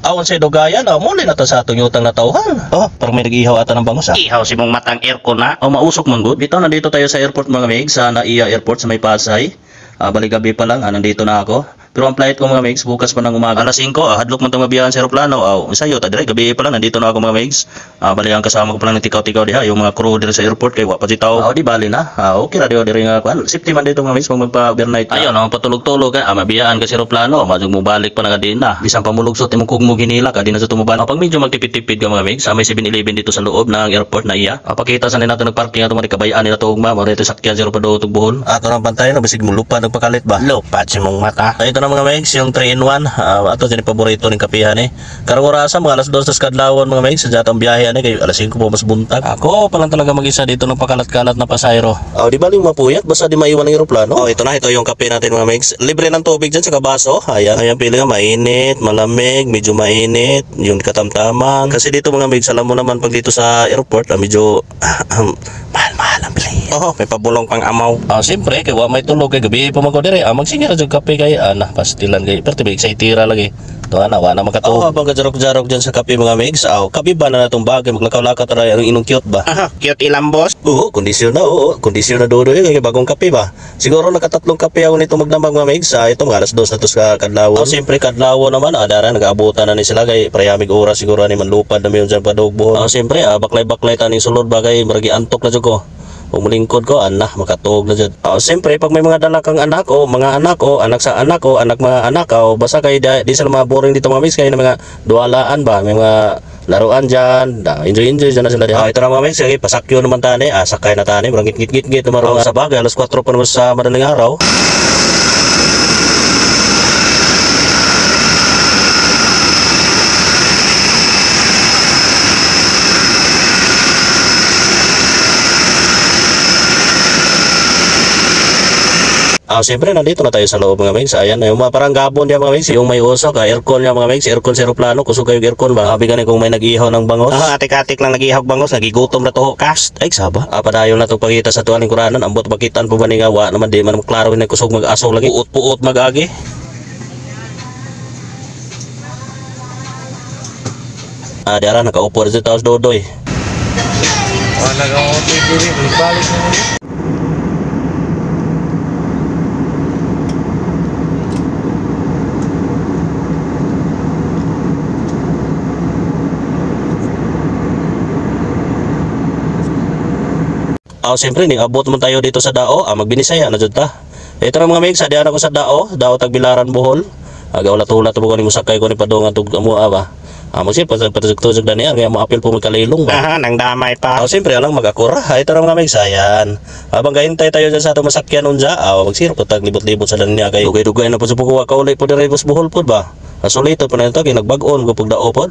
Awan sa dugayan, muli na ta sa atong yutang na tauhan. Oh, pero may nag-ihaw ata ng bangos Ihaw si mong matang aircon na. Mausok man good. Bitaw na dito tayo sa airport mga mig, sa NAIA Airport sa may Pasay. Balik gabi pa lang, nandito na ako. Pero ang flight ko mga migs, bukas pa ng umaga. Alas 5, hadlok man itong mabiyahan sa aeroplano. Isayo, dire, gabi pa lang, nandito na ako mga migs. Bali ang kasama ko pa lang ng tikaw-tikaw diha, yung mga crew dire sa airport, kay wapa sitaw. Di bali na. Okay ra dire nga kuan. Safety man dito mga migs, pag magpa-overnight. Ayun, patulog-tulog mabiyahan ka sa aeroplano, madug mo balik pa na kadin na. Bisan pamulugsot imong kugmo ginila ka, di na sa tumubaan. Pag medyo magtipid-tipid ka mga migs, may 7-Eleven dito sa loob ng airport na iya. Pakita sa nila nagparking ato mga kabayaan nila tugma, mo dito sakyan zero pa do tugbuhon. Ato nang pantay na basig mo lupa nagpakalit ba? Lupat si mong mata. Ito na mga migs, yung 3-in-1. Ato din paborito ng kapihan Karong orasa mga alas 2 sa kadlawon mga migs, sa jatang biyahe kay alas 5 po mas buntag. Ako pa lang talaga mag-isa dito ng pakalat-kalat na pasayro. Di ba yung mapuyat basta di maiwan ng eroplano? Ito na, ito yung kape natin mga migs. Libre ng tubig dyan sa kabaso. Ayan pili nga, mainit, malamig, medyo mainit, yung katamtaman. Kasi dito mga migs, alam mo naman pag dito sa airport, medyo mahal ang bili. May pabulong pang amaw. Siyempre, kay wa may tulog kay gabi pa magko dire. Magsingira jud kape kay pastilan kay pero tibig sa itira lagi. Wa na makatuog. Pag jarok-jarok dyan sa kape mga migs. Kape ba na natong bagay maglakaw-lakaw tara ang inong cute ba? Cute ilang boss? Kondisyon na dodo kay bagong kape ba. Siguro nakatatlong kape ako nito magdamag mga migs. Ito mga alas 2 na to sa kadlawon. Siyempre kadlawon naman dara nag-aabutan na ni sila kay prayamig oras siguro ni manlupad na mayon dyan padugbo. Siyempre baklay-baklay taning sulod bagay maragi antok na jud ko. Pumulingkod ko, makatog na dyan. Siyempre, pag may mga dala kang anak mga anak anak sa anak anak mga anak basta kayo di sila mga boring dito mga miss, kayo na mga duwalaan ba, may mga laruan dyan, enjoy dyan na sila dyan. Ito na mga miss, pasakyo naman tani, sakay na tani, marang git-git na marang sa bagay, alas 4 pa naman sa madaling araw. Siyempre nandito na tayo sa loob mga migs. Ayan yung mga parang gabon niya mga migs. Yung may usok, aircon niya mga migs. Aircon sa aeroplano, kusog kayo aircon ba? Sabi ganun kung may nag-ihaw ng bangos. Atik-atik lang nag-ihaw bangos, nagigutom na to cast. Saba. Padayon na itong pagkita sa tuwaling kuranan. Ambot bakitan po ba ni ngawa naman di man klaro na kusog mag-aso lagi. Puot mag-agi. Diara nakaupo rin sa taos dodoy. Nag-auto diri, balik na nila. Siyempre, abot man tayo dito sa Dao, magbinisaya na dyan ta. Ito na mga migs, adiyan ako sa Dao Tagbilaran, Bohol. Gawlat-hulat mo ko ni musakay ko ni Padongan tug amuha ba. Magsipot patuzug na niya, kaya mo-apil po magkalilong ba. Nang damay pa. Siyempre, alang mag-akura. Ito na mga migs, ayan. Habang gahintay tayo dyan sa itong masakyan unja, magsirap tag libot-libot sa danya kay dugay-dugay na po sa pukuha ka ulit po na rin Bohol po ba. Solito pa na ito, kaya nagbag-on ko pag dao po.